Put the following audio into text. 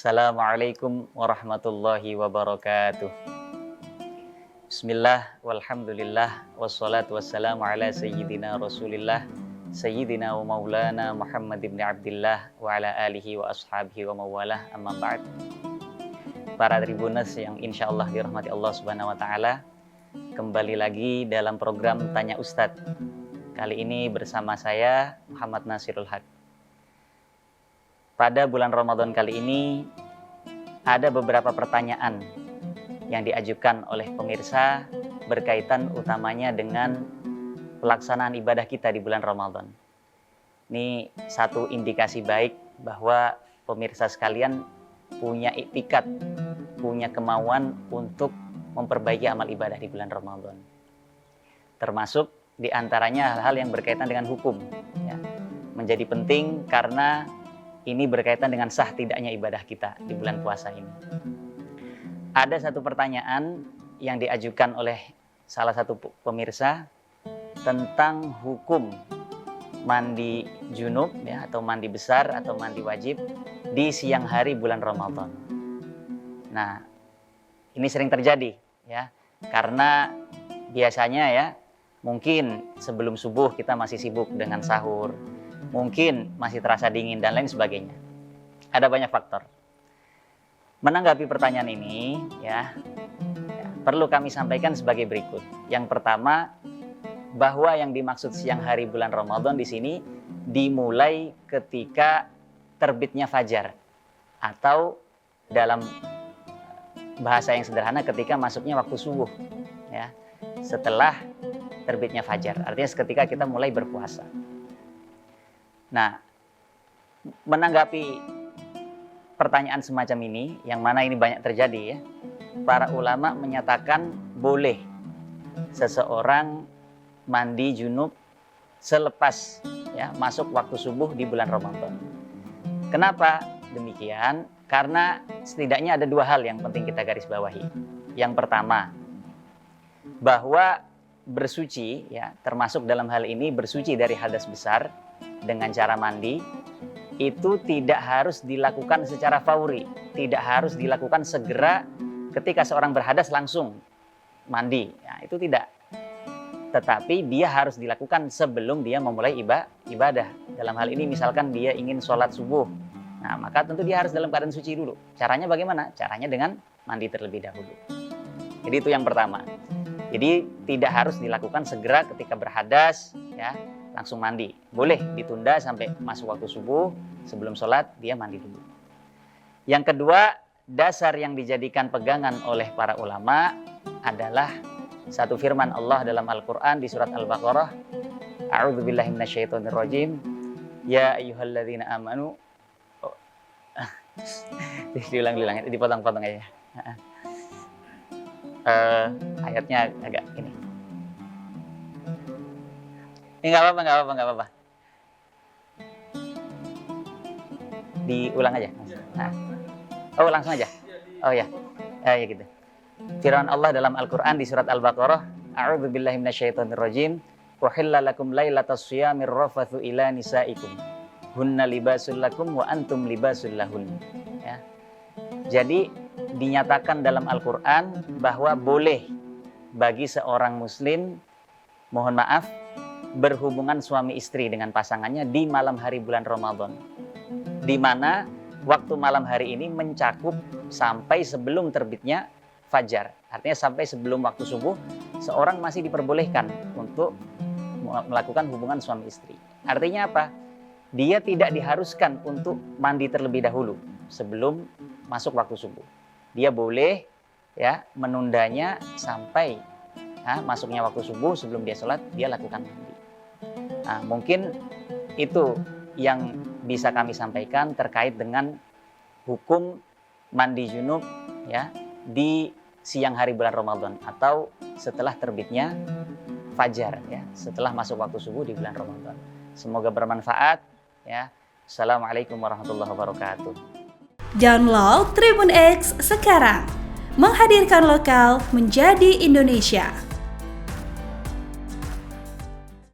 Assalamualaikum warahmatullahi wabarakatuh. Bismillah, walhamdulillah, wassalatu wassalamu ala sayyidina rasulillah, sayyidina wa maulana Muhammad ibn Abdillah, wa ala alihi wa ashabihi wa mawalah, amma ba'd. Para tribuners yang insya Allah dirahmati Allah subhanahu wa ta'ala, kembali lagi dalam program Tanya Ustadz. Kali ini bersama saya Muhammad Nasirul Haq. Pada bulan Ramadan kali ini ada beberapa pertanyaan yang diajukan oleh pemirsa berkaitan utamanya dengan pelaksanaan ibadah kita di bulan Ramadan. Ini satu indikasi baik bahwa pemirsa sekalian punya iktikat, punya kemauan untuk memperbaiki amal ibadah di bulan Ramadan. Termasuk diantaranya hal-hal yang berkaitan dengan hukum. Ya. Menjadi penting karena ini berkaitan dengan sah tidaknya ibadah kita di bulan puasa ini. Ada satu pertanyaan yang diajukan oleh salah satu pemirsa tentang hukum mandi junub ya, atau mandi besar atau mandi wajib di siang hari bulan Ramadan. Nah, ini sering terjadi ya, karena biasanya ya mungkin sebelum subuh kita masih sibuk dengan sahur, mungkin masih terasa dingin dan lain sebagainya. Ada banyak faktor. Menanggapi pertanyaan ini ya, perlu kami sampaikan sebagai berikut. Yang pertama, bahwa yang dimaksud siang hari bulan Ramadan di sini dimulai ketika terbitnya fajar, atau dalam bahasa yang sederhana ketika masuknya waktu subuh ya, setelah terbitnya fajar, artinya ketika kita mulai berpuasa. Nah, menanggapi pertanyaan semacam ini, yang mana ini banyak terjadi ya, para ulama menyatakan boleh seseorang mandi junub selepas ya masuk waktu subuh di bulan Ramadan. Kenapa demikian? Karena setidaknya ada dua hal yang penting kita garis bawahi. Yang pertama, bahwa bersuci ya, termasuk dalam hal ini bersuci dari hadas besar dengan cara mandi, itu tidak harus dilakukan secara fauri, tidak harus dilakukan segera ketika seorang berhadas langsung mandi ya, itu tidak. Tetapi dia harus dilakukan sebelum dia memulai ibadah. Dalam hal ini misalkan dia ingin sholat subuh, nah maka tentu dia harus dalam keadaan suci dulu. Caranya bagaimana? Caranya dengan mandi terlebih dahulu. Jadi itu yang pertama. Jadi tidak harus dilakukan segera ketika berhadas ya, langsung mandi. Boleh ditunda sampai masuk waktu subuh, sebelum sholat dia mandi dulu. Yang kedua, dasar yang dijadikan pegangan oleh para ulama adalah satu firman Allah dalam Al-Quran di surat Al-Baqarah, A'udzubillahi minasyaitonirrajim, ya ayyuhalladzina amanu. Diulang-ulang, dipotong-potong aja. Ayatnya agak ini. Nggak apa-apa. Diulang aja. Nah. Oh, langsung aja. Oh ya. Ya gitu. Firman Allah dalam Al-Qur'an di surat Al-Baqarah, A'udzubillahi minasyaitonirrajim, "Uhilla lakum lailatas shiyamir rafathu ila nisaikum. Hunna libasul lakum wa antum libasul lahun." Ya. Jadi dinyatakan dalam Al-Qur'an bahwa boleh bagi seorang muslim, mohon maaf, berhubungan suami istri dengan pasangannya di malam hari bulan Ramadan, di mana waktu malam hari ini mencakup sampai sebelum terbitnya fajar. Artinya sampai sebelum waktu subuh seorang masih diperbolehkan untuk melakukan hubungan suami istri. Artinya apa? Dia tidak diharuskan untuk mandi terlebih dahulu sebelum masuk waktu subuh. Dia boleh ya menundanya sampai masuknya waktu subuh, sebelum dia sholat dia lakukan mandi. Nah, mungkin itu yang bisa kami sampaikan terkait dengan hukum mandi junub ya di siang hari bulan Ramadan atau setelah terbitnya fajar ya, setelah masuk waktu subuh di bulan Ramadan. Semoga bermanfaat ya. Assalamualaikum warahmatullahi wabarakatuh. Download Tribun X sekarang, menghadirkan lokal menjadi Indonesia.